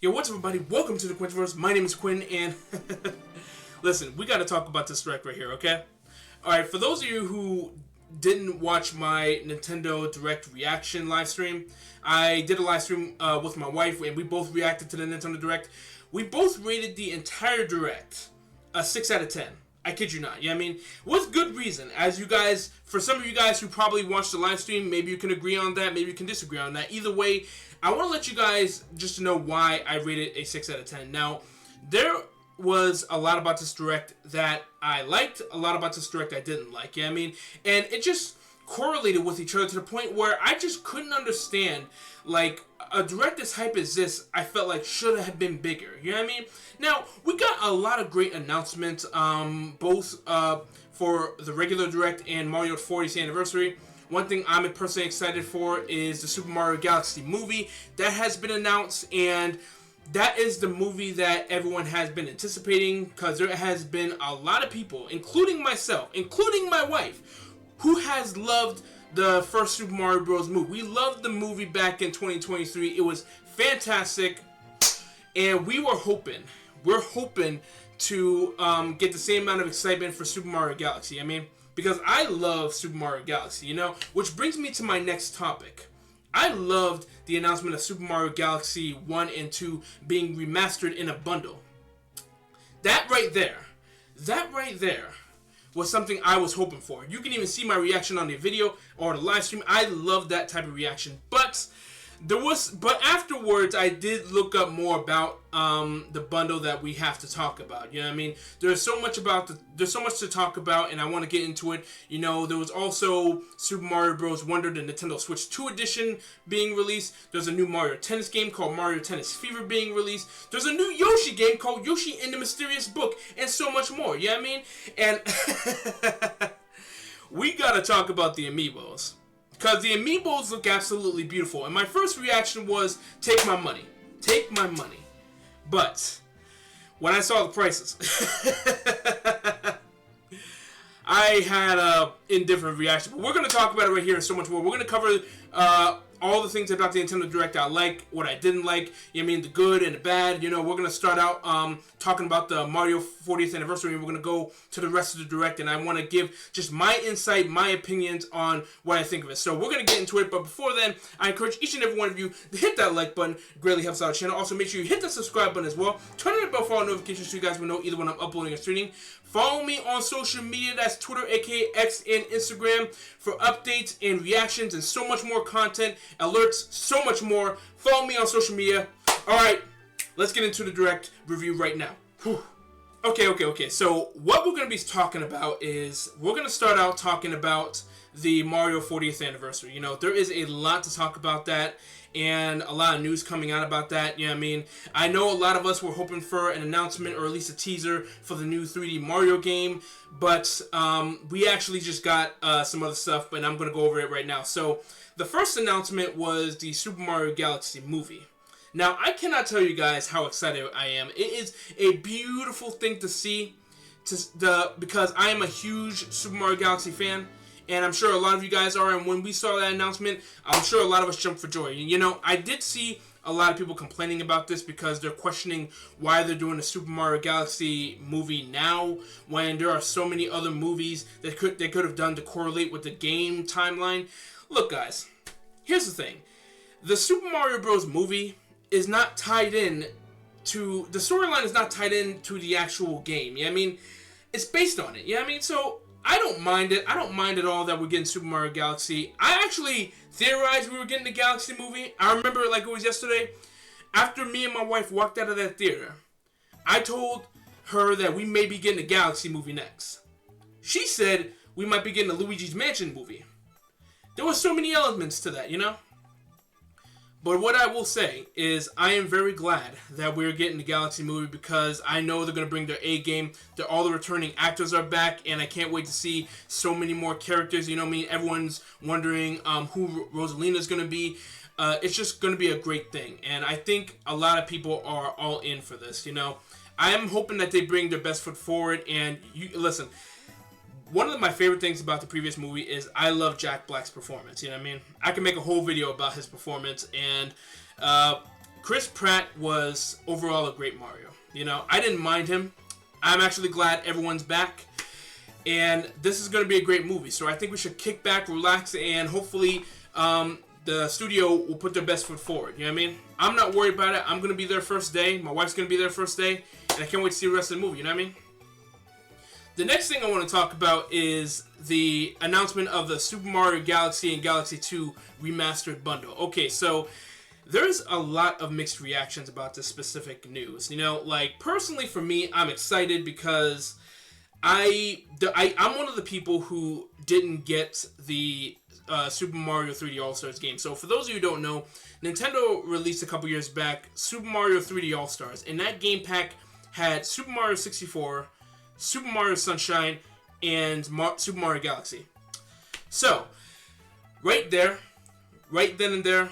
Yo, what's up, everybody? Welcome to the Quinterverse. My name is Quinn, and listen, we got to talk about this direct right here, okay? Alright, for those of you who didn't watch my Nintendo Direct reaction live stream, I did a live stream with my wife, and we both reacted to the Nintendo Direct. We both rated the entire Direct a 6 out of 10. I kid you not, you know what I mean? With good reason. As you guys, for some of you guys who probably watched the live stream, maybe you can agree on that, maybe you can disagree on that. Either way, I want to let you guys just know why I rated a 6 out of 10. Now, there was a lot about this Direct that I liked, a lot about this Direct I didn't like, you know what I mean? And it just correlated with each other to the point where I just couldn't understand, like, a Direct as hype as this, I felt like should have been bigger, you know what I mean? Now, we got a lot of great announcements, both for the regular Direct and Mario 40th anniversary. One thing I'm personally excited for is the Super Mario Galaxy movie that has been announced, and that is the movie that everyone has been anticipating, because there has been a lot of people, including myself, including my wife, who has loved the first Super Mario Bros. Movie. We loved the movie back in 2023. It was fantastic, and we're hoping to get the same amount of excitement for Super Mario Galaxy. I mean, because I love Super Mario Galaxy, you know? Which brings me to my next topic. I loved the announcement of Super Mario Galaxy 1 and 2 being remastered in a bundle. That right there was something I was hoping for. You can even see my reaction on the video or the live stream. I love that type of reaction. But afterwards, I did look up more about the bundle that we have to talk about. You know what I mean? There's so much to talk about, and I want to get into it. You know, there was also Super Mario Bros. Wonder, the Nintendo Switch 2 edition being released. There's a new Mario Tennis game called Mario Tennis Fever being released. There's a new Yoshi game called Yoshi and the Mysterious Book, and so much more. You know what I mean? And we gotta talk about the Amiibos. Because the Amiibos look absolutely beautiful. And my first reaction was, take my money. Take my money. But when I saw the prices, I had an indifferent reaction. But we're going to talk about it right here and so much more. We're going to cover all the things about the Nintendo Direct I like, what I didn't like, you know what I mean, the good and the bad. You know, we're going to start out talking about the Mario 40th anniversary, and we're going to go to the rest of the Direct, and I want to give just my insight, my opinions on what I think of it. So we're going to get into it, but before then, I encourage each and every one of you to hit that like button. It greatly helps out the channel. Also, make sure you hit that subscribe button as well. Turn on the bell for all notifications so you guys will know either when I'm uploading or streaming. Follow me on social media, that's Twitter, aka X, and Instagram, for updates and reactions and so much more content, alerts, so much more. Follow me on social media. Alright, let's get into the Direct review right now. Whew. Okay. So what we're going to be talking about is, we're going to start out talking about the Mario 40th anniversary. You know, there is a lot to talk about that, and a lot of news coming out about that, you know what I mean? I know a lot of us were hoping for an announcement or at least a teaser for the new 3D Mario game, but we actually just got some other stuff, and I'm going to go over it right now. So, the first announcement was the Super Mario Galaxy movie. Now, I cannot tell you guys how excited I am. It is a beautiful thing to see, because I am a huge Super Mario Galaxy fan. And I'm sure a lot of you guys are, and when we saw that announcement, I'm sure a lot of us jumped for joy. You know, I did see a lot of people complaining about this because they're questioning why they're doing a Super Mario Galaxy movie now, when there are so many other movies that they could have done to correlate with the game timeline. Look, guys, here's the thing. The Super Mario Bros. Movie is not tied in to, the storyline is not tied in to the actual game. You know what I mean? It's based on it. You know what I mean? So I don't mind it. I don't mind at all that we're getting Super Mario Galaxy. I actually theorized we were getting the Galaxy movie. I remember it like it was yesterday. After me and my wife walked out of that theater, I told her that we may be getting a Galaxy movie next. She said we might be getting a Luigi's Mansion movie. There were so many elements to that, you know? But what I will say is, I am very glad that we're getting the Galaxy movie, because I know they're going to bring their A game. All the returning actors are back, and I can't wait to see so many more characters. You know what I mean? Everyone's wondering who Rosalina is going to be. It's just going to be a great thing, and I think a lot of people are all in for this, you know? I am hoping that they bring their best foot forward, and listen, one of my favorite things about the previous movie is I love Jack Black's performance, you know what I mean? I can make a whole video about his performance, and Chris Pratt was overall a great Mario. You know, I didn't mind him. I'm actually glad everyone's back. And this is going to be a great movie. So I think we should kick back, relax, and hopefully the studio will put their best foot forward. You know what I mean? I'm not worried about it. I'm going to be there first day. My wife's going to be there first day. And I can't wait to see the rest of the movie. You know what I mean? The next thing I want to talk about is the announcement of the Super Mario Galaxy and Galaxy 2 Remastered Bundle. Okay, so there's a lot of mixed reactions about this specific news. You know, like, personally for me, I'm excited because I'm one of the people who didn't get the Super Mario 3D All-Stars game. So for those of you who don't know, Nintendo released a couple years back Super Mario 3D All-Stars, and that game pack had Super Mario 64, Super Mario Sunshine, and Super Mario Galaxy. So, right there, right then and there,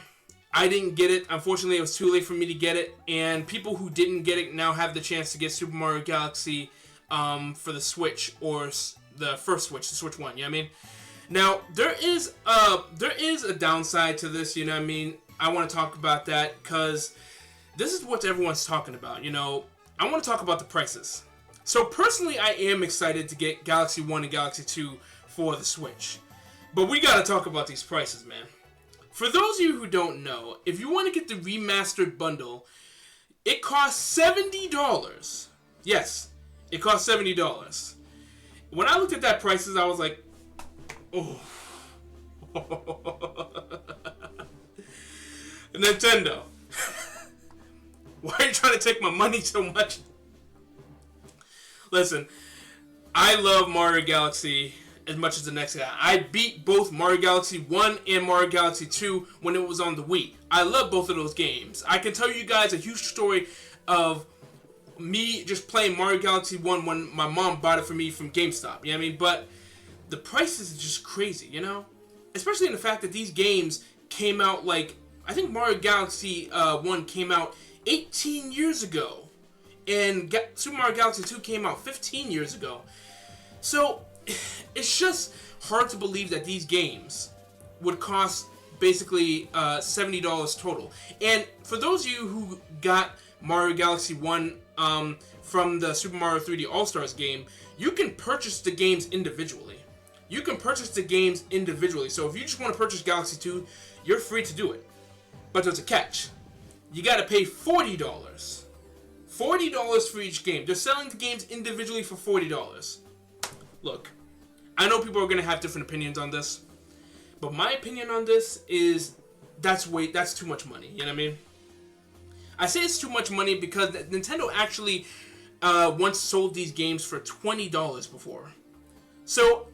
I didn't get it. Unfortunately, it was too late for me to get it, and people who didn't get it now have the chance to get Super Mario Galaxy for the Switch, or the first Switch, the Switch 1, you know what I mean? Now, there is a downside to this, you know what I mean? I want to talk about that, because this is what everyone's talking about, you know? I want to talk about the prices. So, personally, I am excited to get Galaxy 1 and Galaxy 2 for the Switch. But we gotta talk about these prices, man. For those of you who don't know, if you want to get the Remastered Bundle, it costs $70. Yes, it costs $70. When I looked at that prices, I was like, oh. Nintendo. Why are you trying to take my money so much? Listen, I love Mario Galaxy as much as the next guy. I beat both Mario Galaxy 1 and Mario Galaxy 2 when it was on the Wii. I love both of those games. I can tell you guys a huge story of me just playing Mario Galaxy 1 when my mom bought it for me from GameStop. You know what I mean? But the prices are just crazy, you know? Especially in the fact that these games came out like, I think Mario Galaxy 1 came out 18 years ago. And Super Mario Galaxy 2 came out 15 years ago. So, it's just hard to believe that these games would cost basically $70 total. And for those of you who got Mario Galaxy 1 from the Super Mario 3D All-Stars game, you can purchase the games individually. You can purchase the games individually. So if you just want to purchase Galaxy 2, you're free to do it. But there's a catch. You got to pay $40. $40 for each game. They're selling the games individually for $40. Look, I know people are going to have different opinions on this, but my opinion on this is that's too much money. You know what I mean? I say it's too much money because Nintendo actually once sold these games for $20 before. So,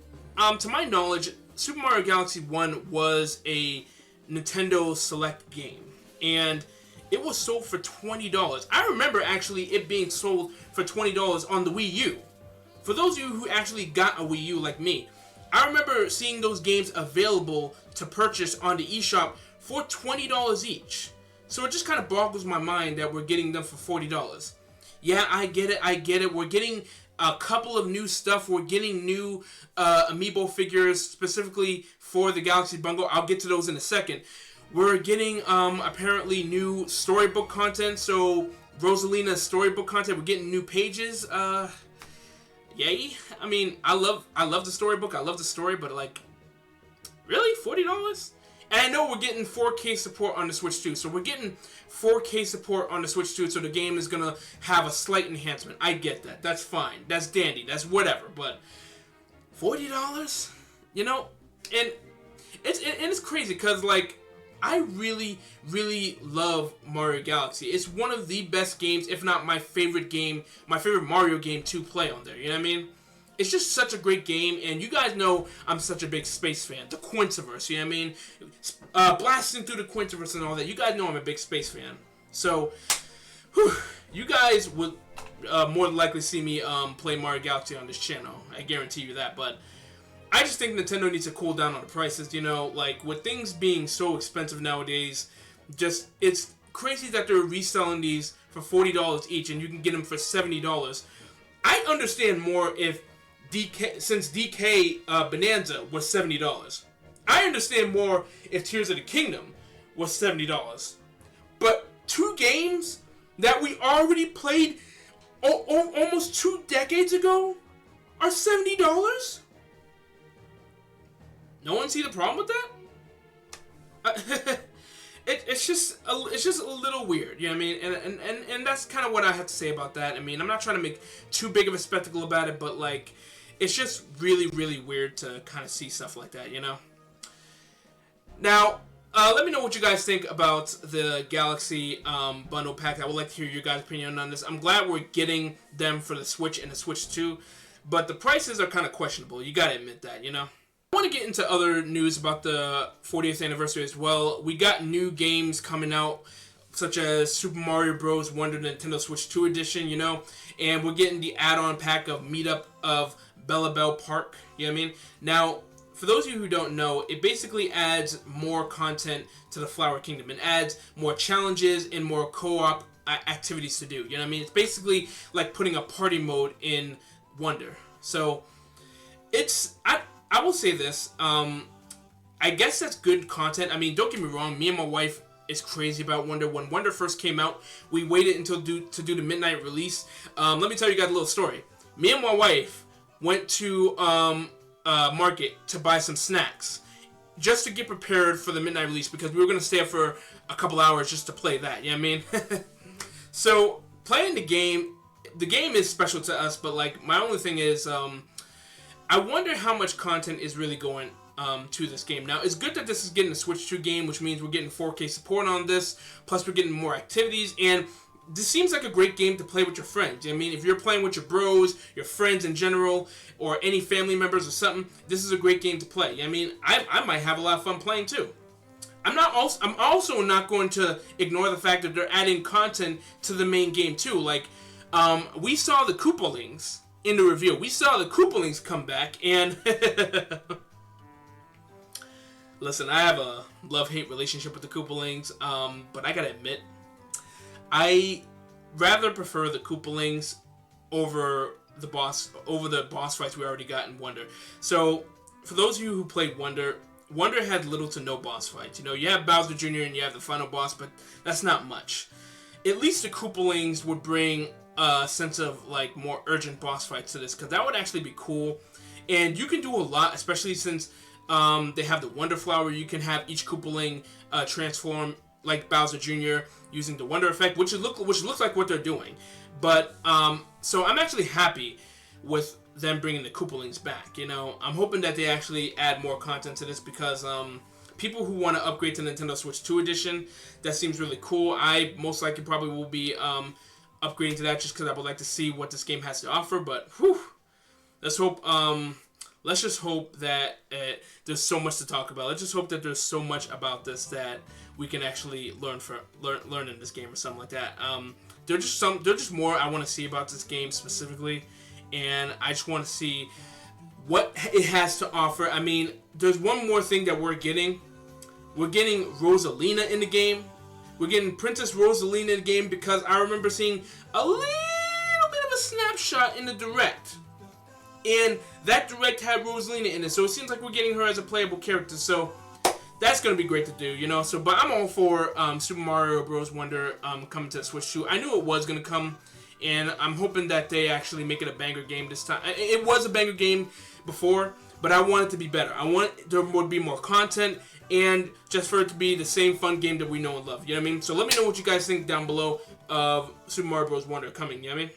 to my knowledge, Super Mario Galaxy 1 was a Nintendo Select game, and it was sold for $20. I remember actually it being sold for $20 on the Wii U. For those of you who actually got a Wii U like me, I remember seeing those games available to purchase on the eShop for $20 each. So it just kind of boggles my mind that we're getting them for $40. Yeah, I get it. We're getting a couple of new stuff. We're getting new Amiibo figures specifically for the Galaxy Bundle. I'll get to those in a second. We're getting apparently new storybook content. So Rosalina's storybook content. We're getting new pages. Yay! I mean, I love the storybook. I love the story, but like, really, $40? And I know we're getting 4K support on the Switch 2. So we're getting 4K support on the Switch 2. So the game is gonna have a slight enhancement. I get that. That's fine. That's dandy. That's whatever. But $40? You know, and it's crazy because like, I really, really love Mario Galaxy. It's one of the best games, if not my favorite game, my favorite Mario game to play on there. You know what I mean? It's just such a great game, and you guys know I'm such a big space fan. The Quintiverse, you know what I mean? Blasting through the Quintiverse and all that. You guys know I'm a big space fan. So, you guys would more than likely see me play Mario Galaxy on this channel. I guarantee you that, but I just think Nintendo needs to cool down on the prices, you know, like with things being so expensive nowadays, just it's crazy that they're reselling these for $40 each and you can get them for $70. I understand more if since DK Bonanza was $70. I understand more if Tears of the Kingdom was $70. But 2 games that we already played almost 2 decades ago are $70? No one see the problem with that? It's just a little weird, you know what I mean? And that's kind of what I have to say about that. I mean, I'm not trying to make too big of a spectacle about it, but like, it's just really, really weird to kind of see stuff like that, you know? Now, let me know what you guys think about the Galaxy Bundle Pack. I would like to hear your guys' opinion on this. I'm glad we're getting them for the Switch and the Switch 2, but the prices are kind of questionable. You gotta admit that, you know? I want to get into other news about the 40th anniversary as well. We got new games coming out, such as Super Mario Bros. Wonder Nintendo Switch 2 Edition, you know? And we're getting the add-on pack of Meetup of Bellabelle Park, you know what I mean? Now, for those of you who don't know, it basically adds more content to the Flower Kingdom. It adds more challenges and more co-op activities to do. You know what I mean? It's basically like putting a party mode in Wonder. So, I will say this. I guess that's good content. I mean, don't get me wrong. Me and my wife is crazy about Wonder. When Wonder first came out, we waited until to do the midnight release. Let me tell you guys a little story. Me and my wife went to market to buy some snacks just to get prepared for the midnight release because we were going to stay up for a couple hours just to play that, you know what I mean? So playing the game is special to us, but like my only thing is I wonder how much content is really going to this game. Now, it's good that this is getting a Switch 2 game, which means we're getting 4K support on this, plus we're getting more activities, and this seems like a great game to play with your friends. I mean, if you're playing with your bros, your friends in general, or any family members or something, this is a great game to play. I mean, I might have a lot of fun playing too. I'm also not going to ignore the fact that they're adding content to the main game too. Like, we saw the Koopalings in the reveal. We saw the Koopalings come back, and listen, I have a love-hate relationship with the Koopalings, but I gotta admit, I rather prefer the Koopalings over the boss fights we already got in Wonder. So, for those of you who played Wonder had little to no boss fights. You know, you have Bowser Jr. and you have the final boss, but that's not much. At least the Koopalings would bring a sense of like more urgent boss fights to this, because that would actually be cool. And you can do a lot, especially since they have the Wonder Flower. You can have each Koopaling transform like Bowser Jr. using the Wonder Effect, which looks like what they're doing. But so I'm actually happy with them bringing the Koopalings back. You know, I'm hoping that they actually add more content to this, because people who want to upgrade to Nintendo Switch 2 Edition, that seems really cool. I most likely probably will be upgrading to that just because I would like to see what this game has to offer. But whew, let's just hope that there's so much to talk about. Let's just hope that there's so much about this that we can actually learn in this game or something like that. There's just more I want to see about this game specifically, and I just want to see what it has to offer. I mean, there's one more thing that we're getting. We're getting Rosalina in the game. We're getting Princess Rosalina in the game, because I remember seeing a little bit of a snapshot in the Direct. And that Direct had Rosalina in it, so it seems like we're getting her as a playable character, so that's going to be great to do, you know. So, but I'm all for Super Mario Bros. Wonder coming to the Switch 2. I knew it was going to come, and I'm hoping that they actually make it a banger game this time. It was a banger game before, but I want it to be better. I want there would be more content, and just for it to be the same fun game that we know and love, you know what I mean? So let me know what you guys think down below of Super Mario Bros. Wonder coming, you know what I mean?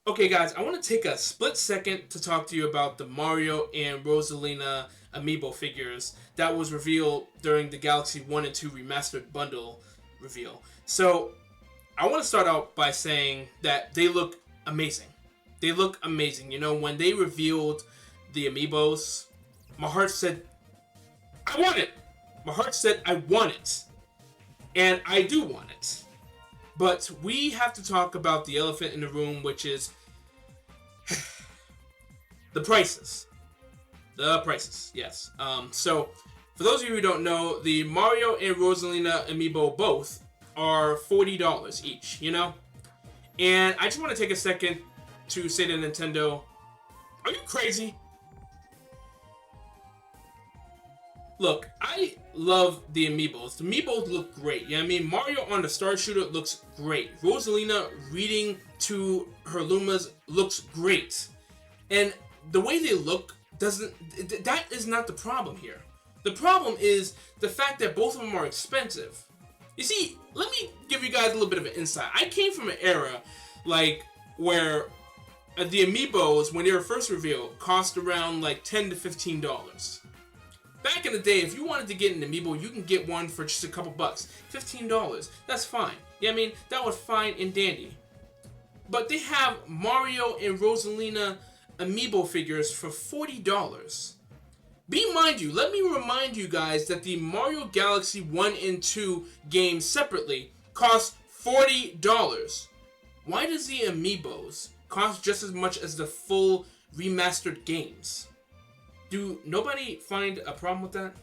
Okay guys, I want to take a split second to talk to you about the Mario and Rosalina Amiibo figures that was revealed during the Galaxy 1 and 2 Remastered Bundle reveal. So, I want to start out by saying that they look amazing. They look amazing. You know, when they revealed the Amiibos, my heart said, I want it! My heart said, I want it. And I do want it. But we have to talk about the elephant in the room, which is the prices. The prices, yes. So, for those of you who don't know, the Mario and Rosalina Amiibo both are $40 each, you know? And I just want to take a second to say to Nintendo, are you crazy? Look, I love the Amiibos. The Amiibos look great. You know what I mean? Mario on the Star Shooter looks great. Rosalina reading to her Lumas looks great. And the way they look that is not the problem here. The problem is the fact that both of them are expensive. You see, let me give you guys a little bit of an insight. I came from an era like where the Amiibos, when they were first revealed, cost around like $10 to $15. Back in the day, if you wanted to get an Amiibo, you can get one for just a couple bucks. $15, that's fine. Yeah, I mean, that was fine and dandy. But they have Mario and Rosalina Amiibo figures for $40. Let me remind you guys that the Mario Galaxy 1 and 2 games separately cost $40. Why does the Amiibos cost just as much as the full remastered games? Do nobody find a problem with that?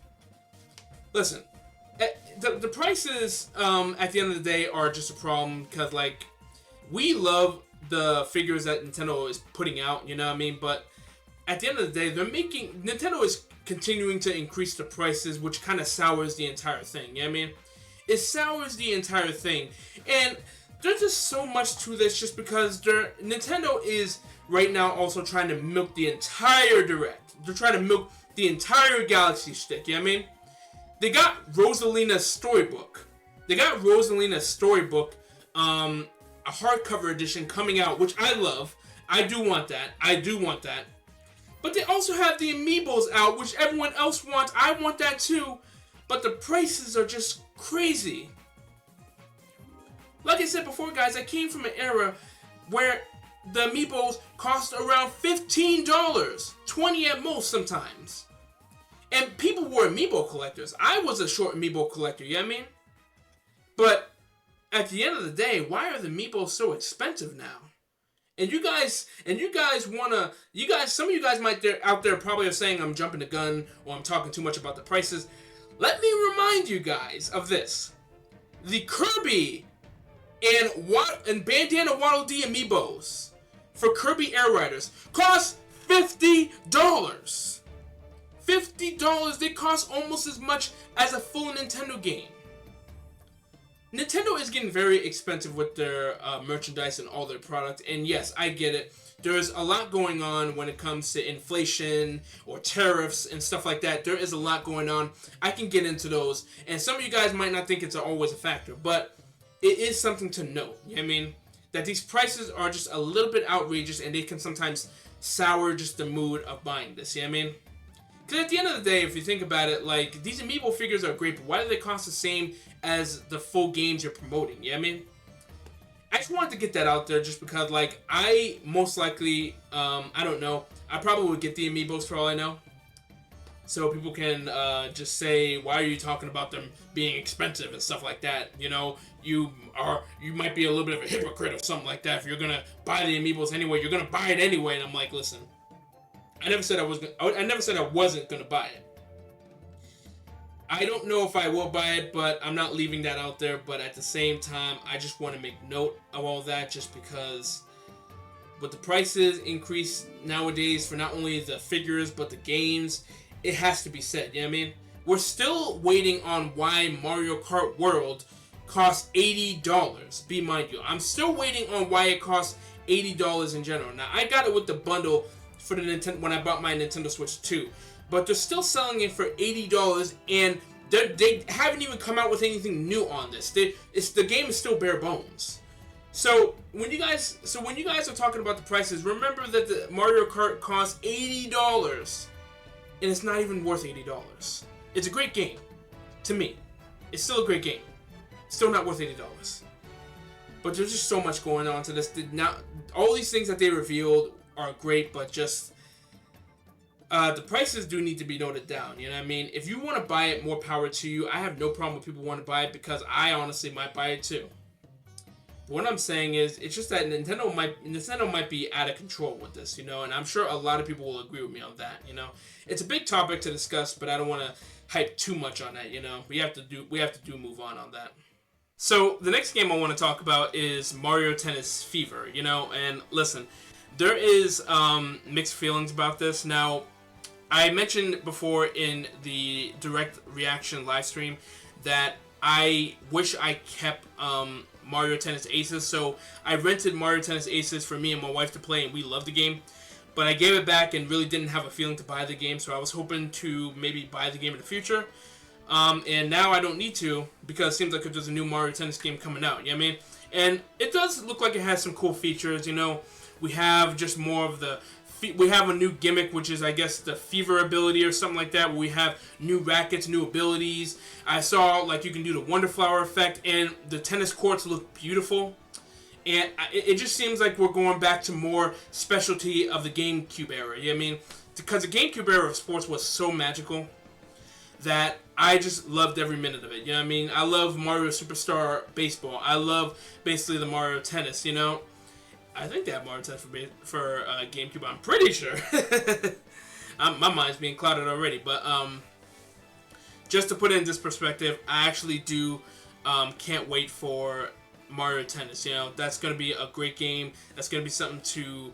Listen, the prices at the end of the day are just a problem because, like, we love the figures that Nintendo is putting out, you know what I mean? But at the end of the day, Nintendo is continuing to increase the prices, which kind of sours the entire thing, you know what I mean? It sours the entire thing. And there's just so much to this just because Nintendo is right now also trying to milk the entire Direct. They're trying to milk the entire Galaxy stick, you know what I mean? They got Rosalina's Storybook. A hardcover edition coming out, which I love. I do want that. But they also have the Amiibos out, which everyone else wants. I want that too. But the prices are just crazy. Like I said before, guys, I came from an era where the Amiibos cost around $15, $20 at most sometimes. And people were Amiibo collectors. I was a short Amiibo collector, you know what I mean? But at the end of the day, why are the Amiibos so expensive now? And you guys wanna, some of you guys out there probably are saying I'm jumping the gun or I'm talking too much about the prices. Let me remind you guys of this. The Kirby and Bandana Waddle Dee Amiibos for Kirby Air Riders cost $50. $50, they cost almost as much as a full Nintendo game. Nintendo is getting very expensive with their merchandise and all their products, and yes, I get it. There's a lot going on when it comes to inflation or tariffs and stuff like that. There is a lot going on. I can get into those, and some of you guys might not think it's always a factor, but it is something to note. You know what I mean? That these prices are just a little bit outrageous, and they can sometimes sour just the mood of buying this. You know what I mean? Because at the end of the day, if you think about it, like, these Amiibo figures are great, but why do they cost the same as the full games you're promoting? You know what I mean? I just wanted to get that out there just because, like, I most likely, I don't know, I probably would get the Amiibos for all I know. So people can just say, why are you talking about them being expensive and stuff like that? You know, you might be a little bit of a hypocrite or something like that. If you're going to buy the Amiibos anyway, you're going to buy it anyway. And I'm like, listen, I never said I wasn't going to buy it. I don't know if I will buy it, but I'm not leaving that out there. But at the same time, I just want to make note of all that just because with the prices increase nowadays for not only the figures, but the games, it has to be said. You know what I mean? We're still waiting on why Mario Kart World costs $80. Be mind you, I'm still waiting on why it costs $80 in general. Now, I got it with the bundle for the Nintendo when I bought my Nintendo Switch 2. But they're still selling it for $80, and they haven't even come out with anything new on this. The game is still bare bones. So when you guys are talking about the prices, remember that the Mario Kart costs $80, and it's not even worth $80. It's a great game, to me. It's still a great game. Still not worth $80. But there's just so much going on to this. All these things that they revealed are great, but just the prices do need to be noted down. You know what I mean? If you want to buy it, more power to you. I have no problem with people want to buy it because I honestly might buy it too. But what I'm saying is, it's just that Nintendo might be out of control with this, you know, and I'm sure a lot of people will agree with me on that. You know, it's a big topic to discuss, but I don't want to hype too much on that. You know, we have to move on that. So the next game I want to talk about is Mario Tennis Fever. You know, and listen, there is mixed feelings about this. Now, I mentioned before in the direct reaction live stream that I wish I kept Mario Tennis Aces. So I rented Mario Tennis Aces for me and my wife to play, and we loved the game. But I gave it back and really didn't have a feeling to buy the game, so I was hoping to maybe buy the game in the future. And now I don't need to, because it seems like there's a new Mario Tennis game coming out, you know what I mean? And it does look like it has some cool features, you know. We have just more of the... We have a new gimmick, which is, I guess, the fever ability or something like that, where we have new rackets, new abilities. I saw, like, you can do the Wonder Flower effect, and the tennis courts look beautiful. And it just seems like we're going back to more specialty of the GameCube era, you know what I mean? Because the GameCube era of sports was so magical that I just loved every minute of it, you know what I mean? I love Mario Superstar Baseball. I love, basically, the Mario Tennis, you know? I think they have Mario Tennis for GameCube. I'm pretty sure. My mind's being clouded already. But just to put it in this perspective, I actually do can't wait for Mario Tennis. You know, that's going to be a great game. That's going to be something to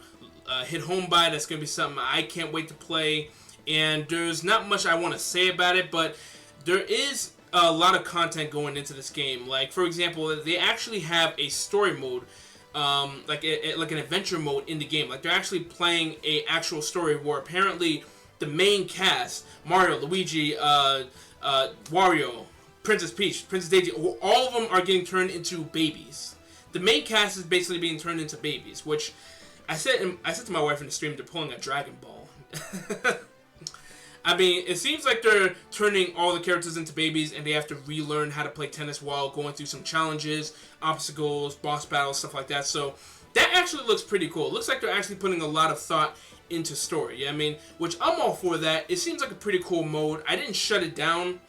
hit home by. That's going to be something I can't wait to play. And there's not much I want to say about it, but there is a lot of content going into this game. Like, for example, they actually have a story mode. Like an adventure mode in the game. Like, they're actually playing a actual story where apparently the main cast, Mario, Luigi, Wario, Princess Peach, Princess Daisy, all of them are getting turned into babies. The main cast is basically being turned into babies, which I said to my wife in the stream, they're pulling a Dragon Ball. I mean, it seems like they're turning all the characters into babies, and they have to relearn how to play tennis while going through some challenges, obstacles, boss battles, stuff like that. So that actually looks pretty cool. It looks like they're actually putting a lot of thought into story. Yeah, I mean, which I'm all for that. It seems like a pretty cool mode. I didn't shut it down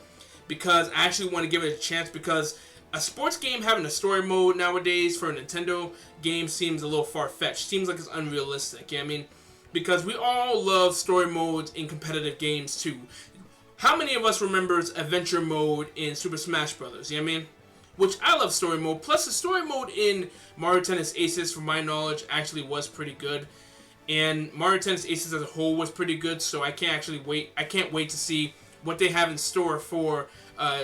because I actually want to give it a chance, because a sports game having a story mode nowadays for a Nintendo game seems a little far-fetched. Seems like it's unrealistic. Yeah, I mean, because we all love story modes in competitive games too. How many of us remembers adventure mode in Super Smash Bros? You know what I mean? Which I love story mode. Plus the story mode in Mario Tennis Aces, from my knowledge, actually was pretty good. And Mario Tennis Aces as a whole was pretty good, so I can't wait to see what they have in store for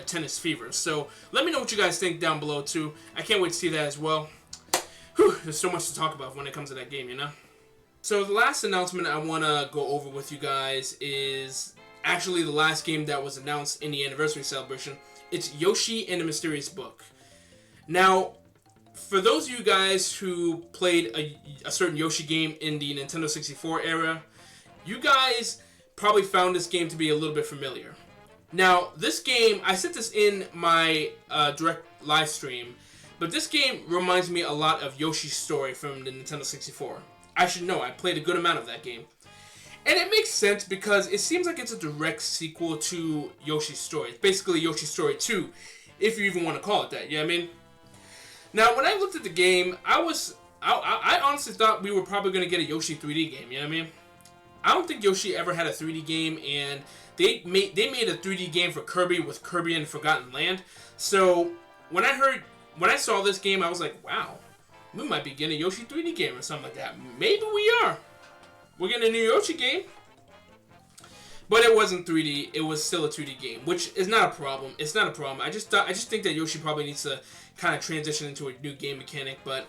Tennis Fever. So let me know what you guys think down below too. I can't wait to see that as well. Whew, there's so much to talk about when it comes to that game, you know? So the last announcement I want to go over with you guys is actually the last game that was announced in the anniversary celebration. It's Yoshi and the Mysterious Book. Now, for those of you guys who played a certain Yoshi game in the Nintendo 64 era, you guys probably found this game to be a little bit familiar. Now, this game, I said this in my direct live stream, but this game reminds me a lot of Yoshi's Story from the Nintendo 64. I should know, I played a good amount of that game. And it makes sense because it seems like it's a direct sequel to Yoshi's Story. It's basically Yoshi's Story 2, if you even want to call it that, you know what I mean? Now, when I looked at the game, I honestly thought we were probably going to get a Yoshi 3D game, you know what I mean? I don't think Yoshi ever had a 3D game, and they made a 3D game for Kirby with Kirby and Forgotten Land. So, when I saw this game, I was like, wow. We might be getting a Yoshi 3D game or something like that. Maybe we are. We're getting a new Yoshi game. But it wasn't 3D. It was still a 2D game, which is not a problem. It's not a problem. I just think that Yoshi probably needs to kind of transition into a new game mechanic. But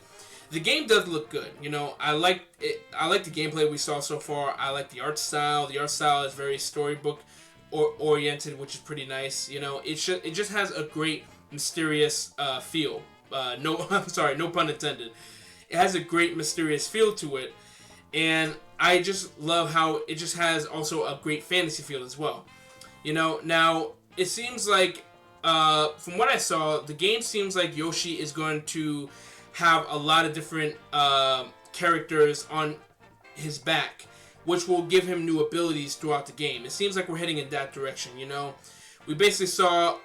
the game does look good. You know, I like it. I like the gameplay we saw so far. I like the art style. The art style is very storybook oriented, which is pretty nice. You know, it just has a great mysterious feel. I'm sorry, no pun intended. It has a great mysterious feel to it, and I just love how it just has also a great fantasy feel as well. You know, now it seems like, from what I saw, the game seems like Yoshi is going to have a lot of different characters on his back, which will give him new abilities throughout the game. It seems like we're heading in that direction, you know. We basically saw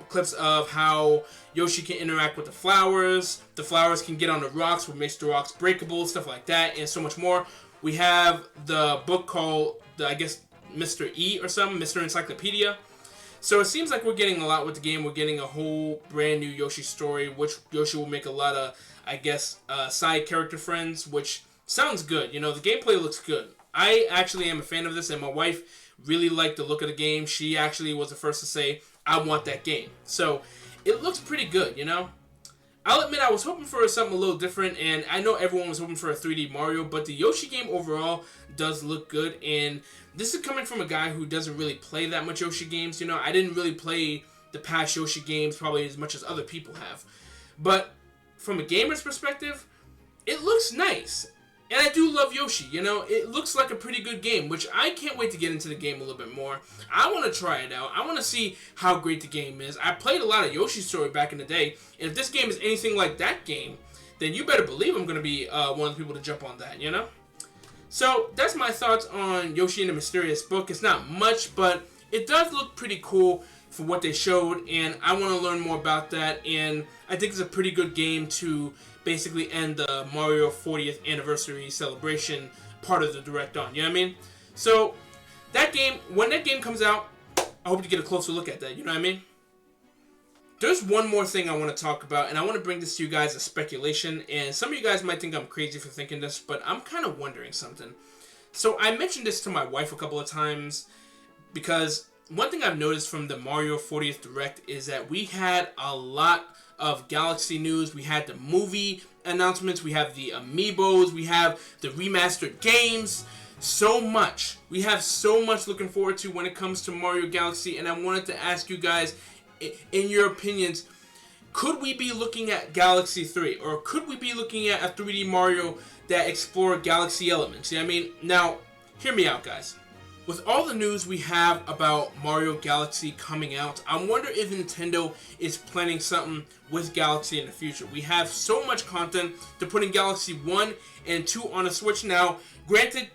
clips of how Yoshi can interact with the flowers. The flowers can get on the rocks, which makes the rocks breakable, stuff like that, and so much more. We have the book called, I guess, Mr. E or something, Mr. Encyclopedia. So it seems like we're getting a lot with the game. We're getting a whole brand new Yoshi story, which Yoshi will make a lot of, I guess, side character friends, which sounds good. You know, the gameplay looks good. I actually am a fan of this, and my wife really liked the look of the game. She actually was the first to say, I want that game. So it looks pretty good, you know? I'll admit I was hoping for something a little different, and I know everyone was hoping for a 3D Mario, but the Yoshi game overall does look good, and this is coming from a guy who doesn't really play that much Yoshi games, you know? I didn't really play the past Yoshi games probably as much as other people have. But from a gamer's perspective, it looks nice. And I do love Yoshi, you know? It looks like a pretty good game, which I can't wait to get into the game a little bit more. I want to try it out. I want to see how great the game is. I played a lot of Yoshi Story back in the day, and if this game is anything like that game, then you better believe I'm going to be one of the people to jump on that, you know? So, that's my thoughts on Yoshi and the Mysterious Book. It's not much, but it does look pretty cool for what they showed, and I want to learn more about that, and I think it's a pretty good game to basically end the Mario 40th anniversary celebration part of the Direct on, you know what I mean? So, that game, when that game comes out, I hope to get a closer look at that, you know what I mean? There's one more thing I want to talk about, and I want to bring this to you guys as speculation, and some of you guys might think I'm crazy for thinking this, but I'm kind of wondering something. So, I mentioned this to my wife a couple of times, because one thing I've noticed from the Mario 40th Direct is that we had a lot of Galaxy news. We had the movie announcements, we have the Amiibos, we have the remastered games, so much. We have so much looking forward to when it comes to Mario Galaxy, and I wanted to ask you guys, in your opinions, could we be looking at Galaxy 3, or could we be looking at a 3D Mario that explored Galaxy elements? You know what I mean? Now, hear me out, guys. With all the news we have about Mario Galaxy coming out, I wonder if Nintendo is planning something with Galaxy in the future. We have so much content. They're putting Galaxy 1 and 2 on a Switch now. Granted,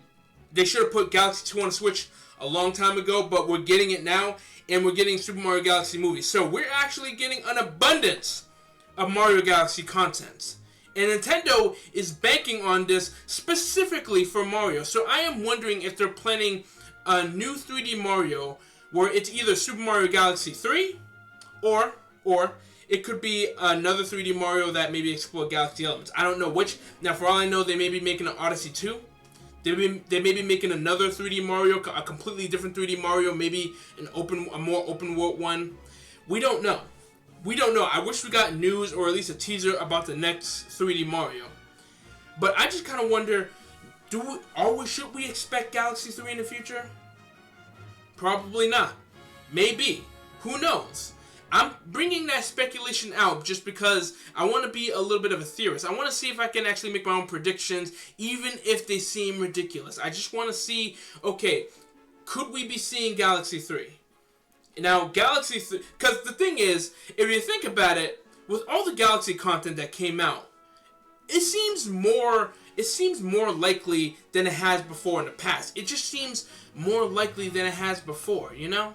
they should have put Galaxy 2 on a Switch a long time ago, but we're getting it now, and we're getting Super Mario Galaxy movie. So we're actually getting an abundance of Mario Galaxy content. And Nintendo is banking on this specifically for Mario. So I am wondering if they're planning a new 3D Mario where it's either Super Mario Galaxy 3 or it could be another 3D Mario that maybe explore Galaxy elements. I don't know which. Now, for all I know, they may be making an Odyssey 2. They may be making another 3D Mario, a completely different 3D Mario, maybe a more open world one. We don't know. We don't know. I wish we got news or at least a teaser about the next 3D Mario. But I just kind of wonder, should we expect Galaxy 3 in the future? Probably not. Maybe. Who knows? I'm bringing that speculation out just because I want to be a little bit of a theorist. I want to see if I can actually make my own predictions, even if they seem ridiculous. I just want to see, okay, could we be seeing Galaxy 3? Now, Galaxy 3, because the thing is, if you think about it, with all the Galaxy content that came out, it seems more likely than it has before in the past. It just seems more likely than it has before, you know?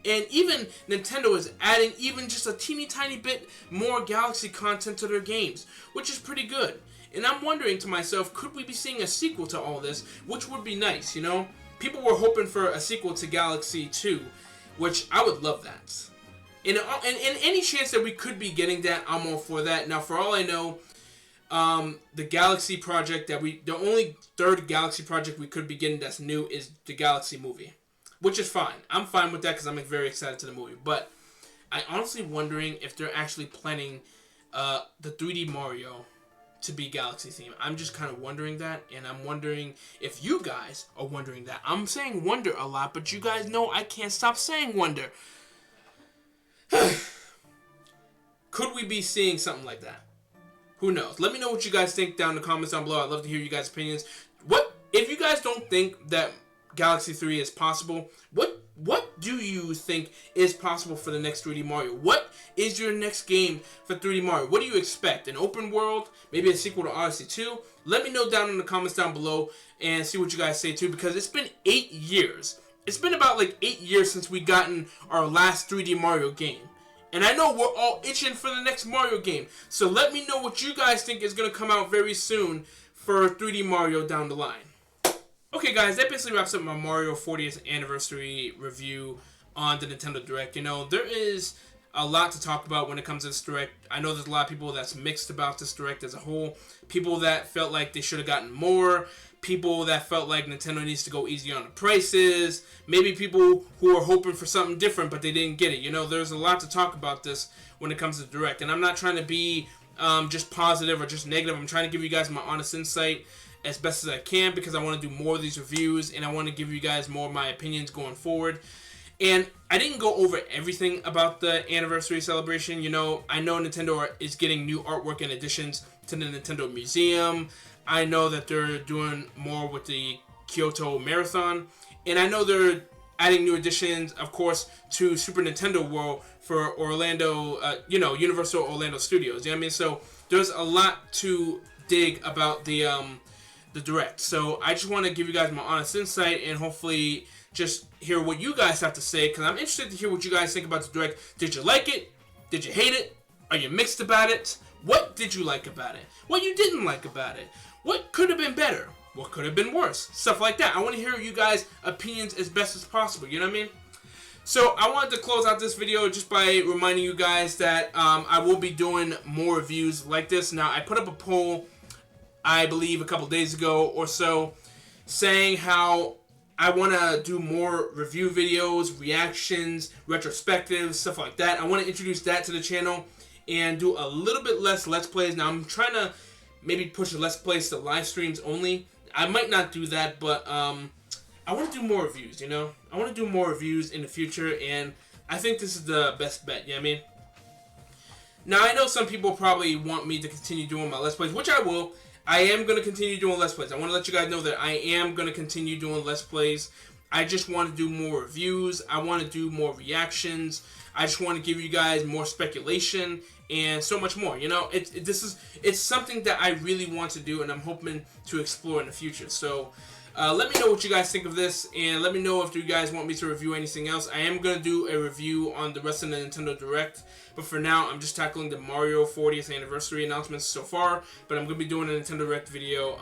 And even Nintendo is adding even just a teeny tiny bit more Galaxy content to their games, which is pretty good. And I'm wondering to myself, could we be seeing a sequel to all this, which would be nice, you know? People were hoping for a sequel to Galaxy 2, which I would love that. And any chance that we could be getting that, I'm all for that. Now, for all I know, the Galaxy project the only third Galaxy project we could be getting that's new is the Galaxy movie, which is fine. I'm fine with that because I'm very excited to the movie. But I'm honestly wondering if they're actually planning the 3D Mario to be Galaxy themed. I'm just kind of wondering that, and I'm wondering if you guys are wondering that. I'm saying wonder a lot, but you guys know I can't stop saying wonder. Could we be seeing something like that? Who knows? Let me know what you guys think down in the comments down below. I'd love to hear you guys' opinions. What if you guys don't think that Galaxy 3 is possible? What do you think is possible for the next 3D Mario? What is your next game for 3D Mario? What do you expect? An open world? Maybe a sequel to Odyssey 2? Let me know down in the comments down below and see what you guys say too, because it's been 8 years. It's been about like 8 years since we gotten our last 3D Mario game. And I know we're all itching for the next Mario game. So let me know what you guys think is going to come out very soon for 3D Mario down the line. Okay, guys, that basically wraps up my Mario 40th anniversary review on the Nintendo Direct. You know, there is a lot to talk about when it comes to this Direct. I know there's a lot of people that's mixed about this Direct as a whole. People that felt like they should have gotten more. People that felt like Nintendo needs to go easy on the prices. Maybe people who are hoping for something different, but they didn't get it. You know, there's a lot to talk about this when it comes to Direct. And I'm not trying to be just positive or just negative. I'm trying to give you guys my honest insight as best as I can, because I want to do more of these reviews, and I want to give you guys more of my opinions going forward. And I didn't go over everything about the anniversary celebration. You know, I know Nintendo is getting new artwork and additions to the Nintendo Museum. I know that they're doing more with the Kyoto Marathon. And I know they're adding new additions, of course, to Super Nintendo World for Orlando, Universal Orlando Studios. You know what I mean? So there's a lot to dig about the Direct. So I just want to give you guys my honest insight and hopefully just hear what you guys have to say, because I'm interested to hear what you guys think about the Direct. Did you like it? Did you hate it? Are you mixed about it? What did you like about it? What you didn't like about it? What could have been better? What could have been worse? Stuff like that. I want to hear you guys' opinions as best as possible. You know what I mean? So I wanted to close out this video just by reminding you guys that I will be doing more reviews like this. Now, I put up a poll, I believe a couple days ago or so, saying how I want to do more review videos, reactions, retrospectives, stuff like that. I want to introduce that to the channel and do a little bit less Let's Plays. Now, I'm trying to maybe push the Let's Plays to live streams only. I might not do that, but I want to do more reviews, you know? I want to do more reviews in the future, and I think this is the best bet, you know what I mean? Now, I know some people probably want me to continue doing my Let's Plays, which I will. I am going to continue doing Let's Plays. I want to let you guys know that I am going to continue doing Let's Plays. I just want to do more reviews. I want to do more reactions. I just want to give you guys more speculation and so much more. You know, it's something that I really want to do, and I'm hoping to explore in the future. So let me know what you guys think of this, and let me know if you guys want me to review anything else. I am going to do a review on the rest of the Nintendo Direct, but for now, I'm just tackling the Mario 40th anniversary announcements so far, but I'm going to be doing a Nintendo Direct video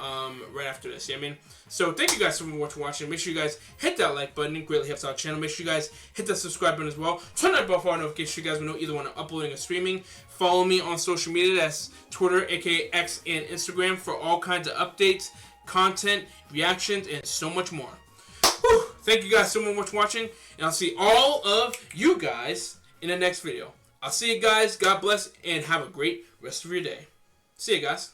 right after this, you know what I mean? So thank you guys so much for watching. Make sure you guys hit that like button. It greatly helps out the channel. Make sure you guys hit that subscribe button as well. Turn that bell for notifications so you guys will know either when I'm uploading or streaming. Follow me on social media. That's Twitter, aka X, and Instagram for all kinds of updates, content, reactions, and so much more. Whew. Thank you guys so much for watching, and I'll see all of you guys in the next video. I'll see you guys. God bless, and have a great rest of your day. See you guys.